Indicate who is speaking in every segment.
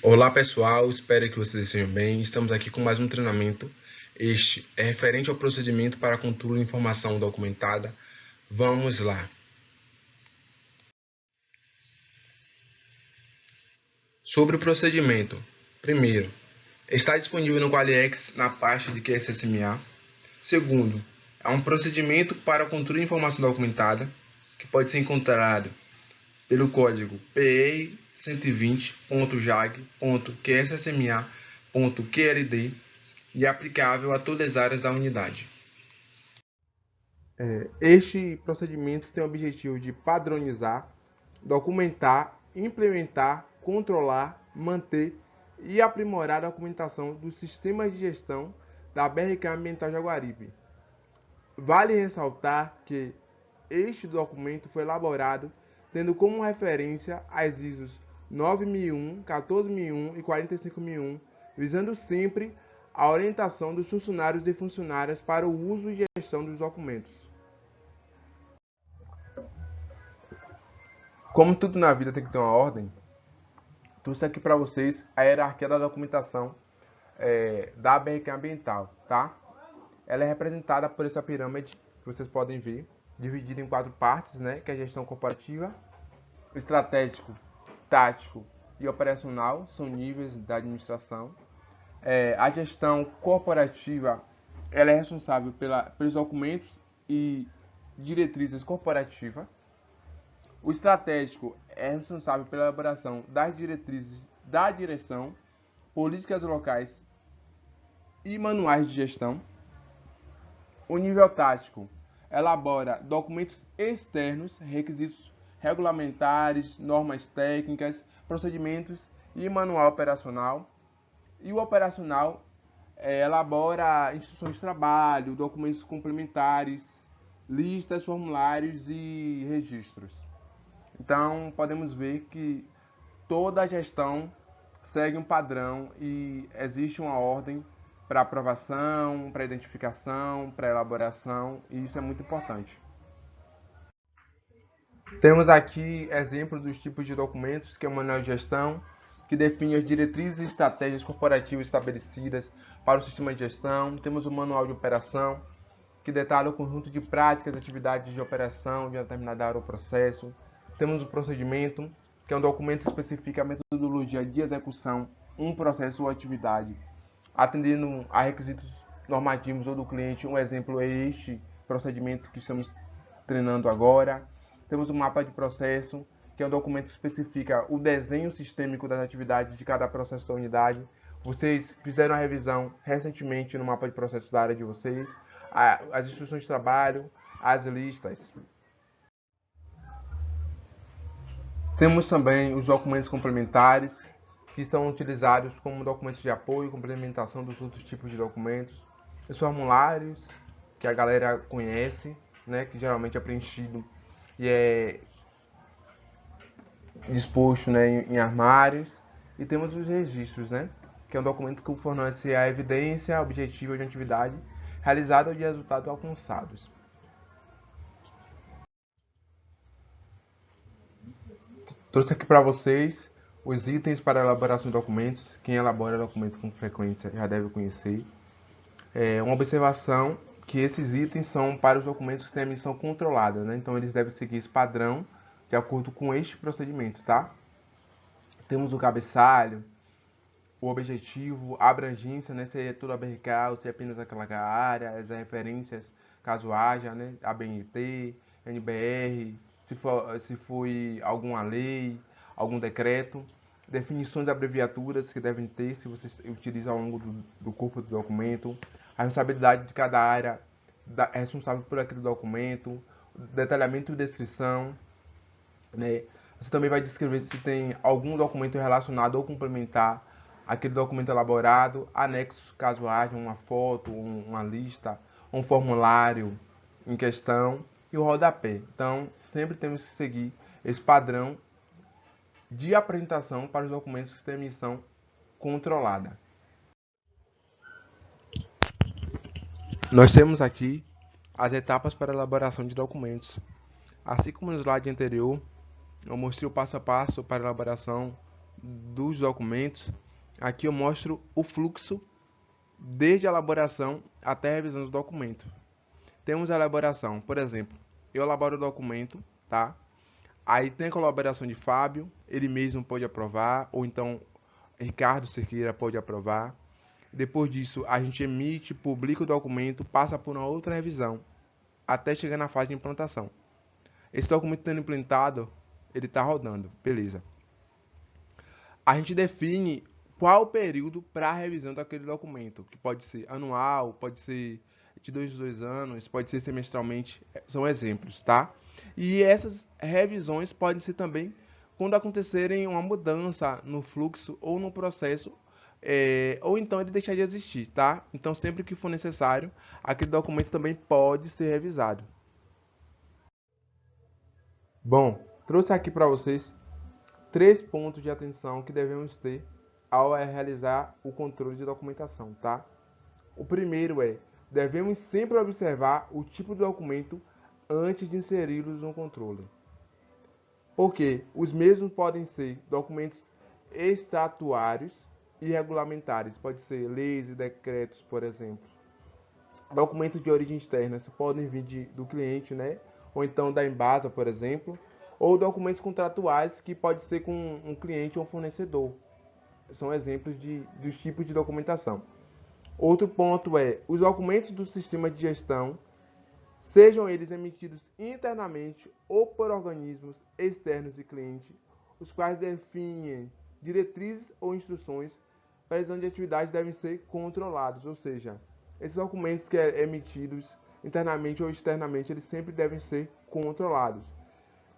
Speaker 1: Olá pessoal, espero que vocês estejam bem. Estamos aqui com mais um treinamento. Este é referente ao procedimento para controle de informação documentada. Vamos lá. Sobre o procedimento. Primeiro, está disponível no Qualiex na pasta de QSSMA. Segundo, é um procedimento para controle de informação documentada que pode ser encontrado pelo código PR 120.jag.qssma.qld e aplicável a todas as áreas da unidade. Este procedimento tem o objetivo de padronizar, documentar, implementar, controlar, manter e aprimorar a documentação dos sistemas de gestão da BRK Ambiental Jaguaribe. Vale ressaltar que este documento foi elaborado tendo como referência as ISOs 9001, 14001 e 45001, visando sempre a orientação dos funcionários e funcionárias para o uso e gestão dos documentos. Como tudo na vida tem que ter uma ordem, trouxe aqui para vocês a hierarquia da documentação da BRK Ambiental, tá? Ela é representada por essa pirâmide que vocês podem ver, dividida em 4 partes, né? Que é a gestão corporativa, estratégico, tático e operacional, são níveis da administração. A gestão corporativa, ela é responsável pelos documentos e diretrizes corporativas. O estratégico é responsável pela elaboração das diretrizes da direção, políticas locais e manuais de gestão. O nível tático elabora documentos externos, requisitos regulamentares, normas técnicas, procedimentos e manual operacional. E o operacional elabora instruções de trabalho, documentos complementares, listas, formulários e registros. Então, podemos ver que toda a gestão segue um padrão e existe uma ordem para aprovação, para identificação, para elaboração, e isso é muito importante. Temos aqui exemplos dos tipos de documentos, que é o manual de gestão, que define as diretrizes e estratégias corporativas estabelecidas para o sistema de gestão. Temos o manual de operação, que detalha o conjunto de práticas e atividades de operação de uma determinada área ou processo. Temos o procedimento, que é um documento que especifica a metodologia de execução, um processo ou atividade, atendendo a requisitos normativos ou do cliente. Um exemplo é este procedimento que estamos treinando agora. Temos o mapa de processo, que é um documento que especifica o desenho sistêmico das atividades de cada processo da unidade. Vocês fizeram a revisão recentemente no mapa de processos da área de vocês, as instruções de trabalho, as listas. Temos também os documentos complementares, que são utilizados como documentos de apoio e complementação dos outros tipos de documentos. Os formulários, que a galera conhece, né, que geralmente é preenchido e é disposto, né, em armários. E temos os registros, né, que é um documento que fornece a evidência objetiva de uma atividade realizada ou de resultados alcançados. Trouxe aqui para vocês os itens para a elaboração de documentos. Quem elabora documento com frequência já deve conhecer. Uma observação que esses itens são para os documentos que têm a emissão controlada, né? Então eles devem seguir esse padrão de acordo com este procedimento, tá? Temos o cabeçalho, o objetivo, a abrangência, né? Se é tudo ABRK ou se é apenas aquela área, as referências, caso haja, né? ABNT, NBR, se foi alguma lei, algum decreto, definições de abreviaturas que devem ter, se você utiliza ao longo do corpo do documento, a responsabilidade de cada área responsável por aquele documento, detalhamento e descrição, né? Você também vai descrever se tem algum documento relacionado ou complementar aquele documento elaborado, anexos caso haja uma foto, uma lista, um formulário em questão e o rodapé. Então, sempre temos que seguir esse padrão de apresentação para os documentos que têm emissão controlada. Nós temos aqui as etapas para a elaboração de documentos. Assim como no slide anterior, eu mostrei o passo a passo para a elaboração dos documentos, aqui eu mostro o fluxo desde a elaboração até a revisão do documento. Temos a elaboração, por exemplo, eu elaboro o documento, tá? Aí tem a colaboração de Fábio, ele mesmo pode aprovar, ou então Ricardo Cerqueira pode aprovar. Depois disso, a gente emite, publica o documento, passa por uma outra revisão, até chegar na fase de implantação. Esse documento tendo implantado, ele está rodando, beleza. A gente define qual o período para a revisão daquele documento, que pode ser anual, pode ser de 2 em 2 anos, pode ser semestralmente, são exemplos, tá? E essas revisões podem ser também quando acontecerem uma mudança no fluxo ou no processo, ou então ele deixar de existir, tá? Então, sempre que for necessário, aquele documento também pode ser revisado. Bom, trouxe aqui para vocês 3 pontos de atenção que devemos ter ao realizar o controle de documentação, tá? O primeiro é, devemos sempre observar o tipo de documento antes de inseri-los no controle. Porque os mesmos podem ser documentos estatuários e regulamentares, pode ser leis e decretos, por exemplo. Documentos de origem externa podem vir do cliente, né? Ou então da Embasa, por exemplo, ou documentos contratuais que pode ser com um cliente ou um fornecedor. São exemplos dos tipos de documentação. Outro ponto é, os documentos do sistema de gestão, sejam eles emitidos internamente ou por organismos externos e cliente, os quais definem diretrizes ou instruções para a realização de atividades devem ser controlados, ou seja, esses documentos que são emitidos internamente ou externamente, eles sempre devem ser controlados.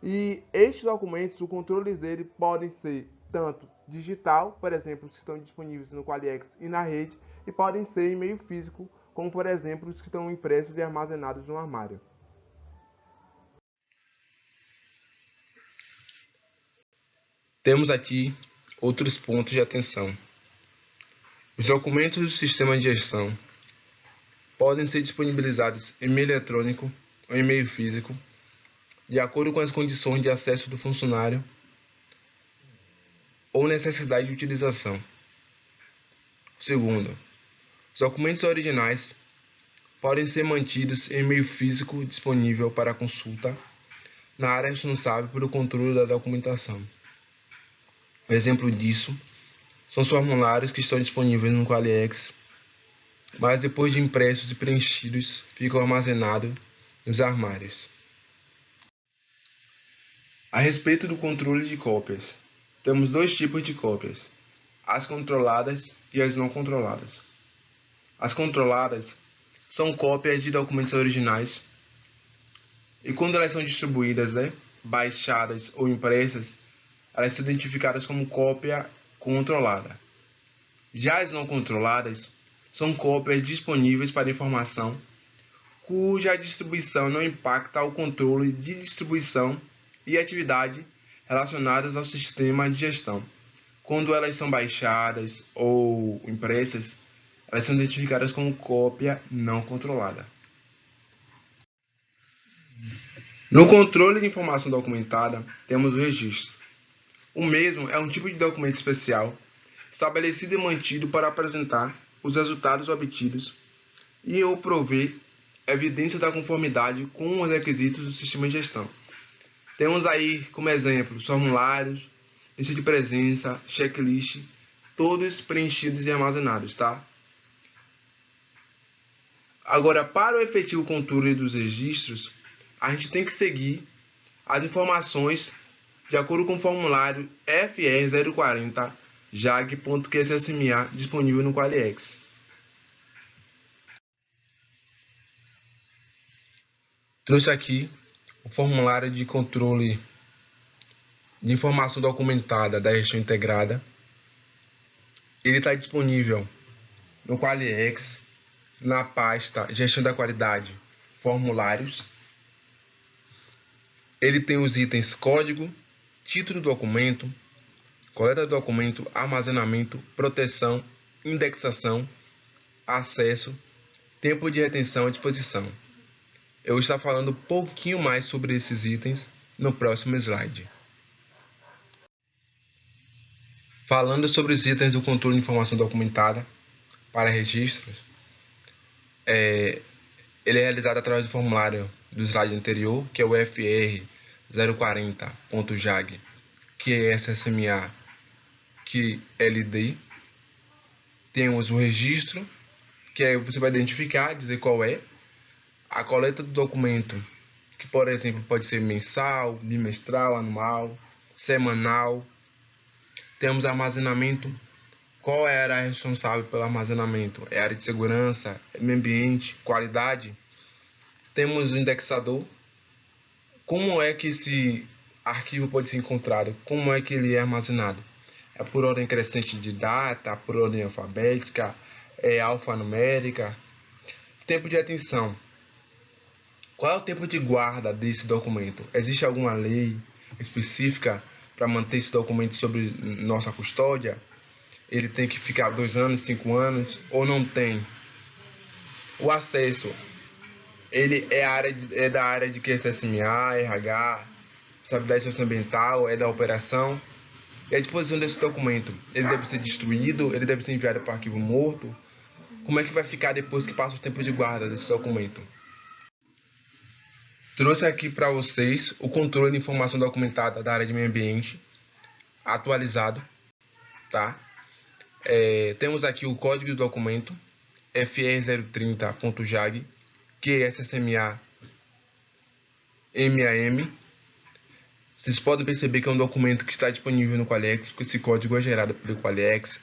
Speaker 1: E estes documentos, o controle deles podem ser tanto digital, por exemplo, os que estão disponíveis no Qualiex e na rede, e podem ser em meio físico, como por exemplo os que estão impressos e armazenados no armário.
Speaker 2: Temos aqui outros pontos de atenção. Os documentos do sistema de gestão podem ser disponibilizados em meio eletrônico ou em meio físico, de acordo com as condições de acesso do funcionário ou necessidade de utilização. Segundo, os documentos originais podem ser mantidos em meio físico disponível para consulta na área responsável pelo controle da documentação. Um exemplo disso são os formulários que estão disponíveis no Qualiex, mas depois de impressos e preenchidos, ficam armazenados nos armários. A respeito do controle de cópias, temos 2 tipos de cópias, as controladas e as não controladas. As controladas são cópias de documentos originais e quando elas são distribuídas, baixadas ou impressas, elas são identificadas como cópia controlada. Já as não controladas são cópias disponíveis para informação cuja distribuição não impacta o controle de distribuição e atividade relacionadas ao sistema de gestão. Quando elas são baixadas ou impressas, elas são identificadas como cópia não controlada. No controle de informação documentada, temos o registro. O mesmo é um tipo de documento especial estabelecido e mantido para apresentar os resultados obtidos e ou prover evidência da conformidade com os requisitos do sistema de gestão. Temos aí como exemplo formulários, lista de presença, checklist, todos preenchidos e armazenados, tá? Agora, para o efetivo controle dos registros, a gente tem que seguir as informações de acordo com o formulário FR040 JAG.QSSMA disponível no Qualiex. Trouxe aqui o formulário de controle de informação documentada da gestão integrada. Ele está disponível no Qualiex, na pasta Gestão da Qualidade, Formulários. Ele tem os itens código, título do documento, coleta do documento, armazenamento, proteção, indexação, acesso, tempo de retenção e disposição. Eu vou estar falando um pouquinho mais sobre esses itens no próximo slide. Falando sobre os itens do controle de informação documentada para registros, ele é realizado através do formulário do slide anterior, que é o FR 040.JAG, que é SSMA, que LD. Temos o registro, que aí você vai identificar, dizer qual é. A coleta do documento, que por exemplo pode ser mensal, bimestral, anual, semanal. Temos armazenamento. Qual é a área responsável pelo armazenamento? É a área de segurança, meio ambiente, qualidade. Temos o indexador. Como é que esse arquivo pode ser encontrado? Como é que ele é armazenado? É por ordem crescente de data, por ordem alfabética, é alfanumérica. Tempo de atenção. Qual é o tempo de guarda desse documento? Existe alguma lei específica para manter esse documento sob nossa custódia? Ele tem que ficar 2 anos, 5 anos ou não tem? O acesso, ele é da área de QSSMA, RH, responsabilidade socioambiental, é da operação. E a disposição desse documento, ele deve ser destruído, ele deve ser enviado para o arquivo morto? Como é que vai ficar depois que passa o tempo de guarda desse documento? Trouxe aqui para vocês o controle de informação documentada da área de meio ambiente, atualizado, tá? Temos aqui o código do documento, FR030.JAG, que é SSMA MAM. Vocês podem perceber que é um documento que está disponível no Qualiex, porque esse código é gerado pelo Qualiex.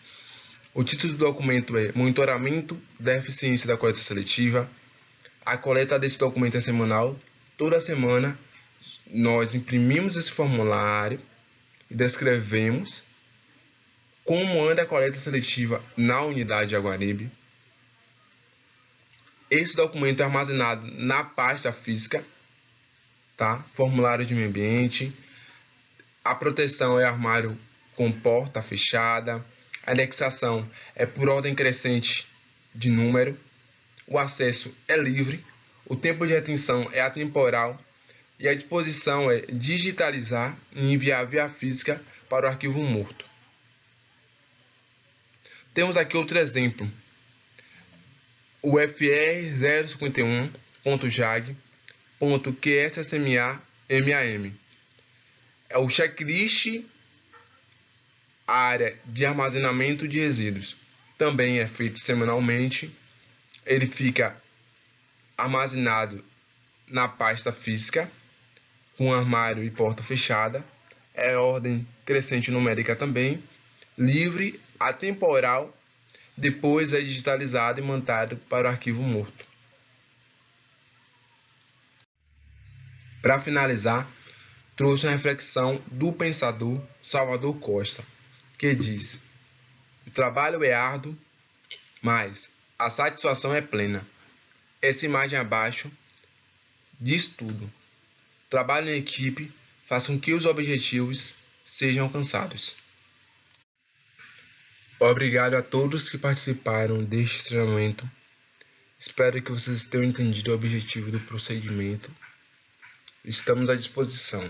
Speaker 2: O título do documento é Monitoramento da Eficiência da Coleta Seletiva. A coleta desse documento é semanal. Toda semana nós imprimimos esse formulário e descrevemos como anda a coleta seletiva na unidade de Jaguaribe. Esse documento é armazenado na pasta física, tá? Formulário de meio ambiente. A proteção é armário com porta fechada. A indexação é por ordem crescente de número. O acesso é livre. O tempo de retenção é atemporal. E a disposição é digitalizar e enviar via física para o arquivo morto. Temos aqui outro exemplo. O FR051.JAG.QSSMA-MAM. É o checklist área de armazenamento de resíduos. Também é feito semanalmente. Ele fica armazenado na pasta física, com armário e porta fechada. É ordem crescente numérica também. Livre, atemporal. Depois é digitalizado e mandado para o arquivo morto. Para finalizar, trouxe uma reflexão do pensador Salvador Costa, que diz: o trabalho é árduo, mas a satisfação é plena. Essa imagem abaixo diz tudo. Trabalho em equipe faz com que os objetivos sejam alcançados. Obrigado a todos que participaram deste treinamento. Espero que vocês tenham entendido o objetivo do procedimento. Estamos à disposição.